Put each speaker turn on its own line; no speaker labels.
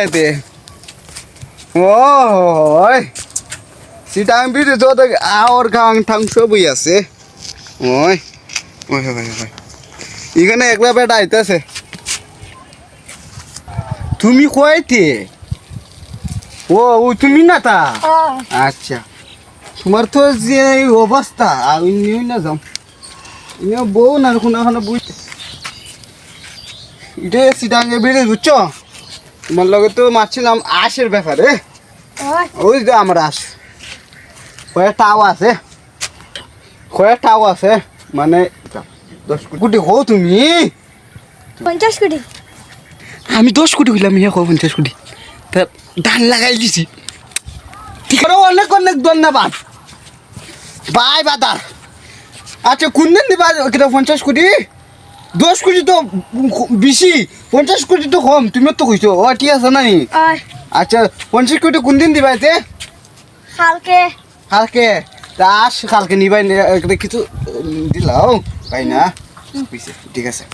এতে ও ওই সিটাং বিরে তো আর গাং থাং সবই আছে ওই ওই ওই এখানে একলা বেটা আইতাছে তুমি কইতে ও তুমি না তা আচ্ছা তোমার তো যে অবস্থা আমি নিই না যাও ইনে বউ না কোনখানে বুঝ এটা সিটাঙ্গে বেড়ে বুঝছো তোমার লগে তো মারছিলাম আশের ব্যাপারে ওই যে আমার আশ কয়েকটাও আছে মানে 10 কোটি হো তুমি
50 কোটি
আমি 10 কোটি হইলাম ইয়া 50 কোটি তা ধান লাগাই দিছি ঠিক আছে অনেক অনেক ধন্যবাদ বাই বাদার আচ্ছা কোন দিন দিবা 50 কোটি 10 কোটি তো বেশি 50 কোটি তো কম তুমি তো কইছো ও ঠিক আছে নাই আচ্ছা 50 কোটি কোন দিন দিবা এতে কালকে কালকে নিবাই কিছু দিলাও তাই না ঠিক আছে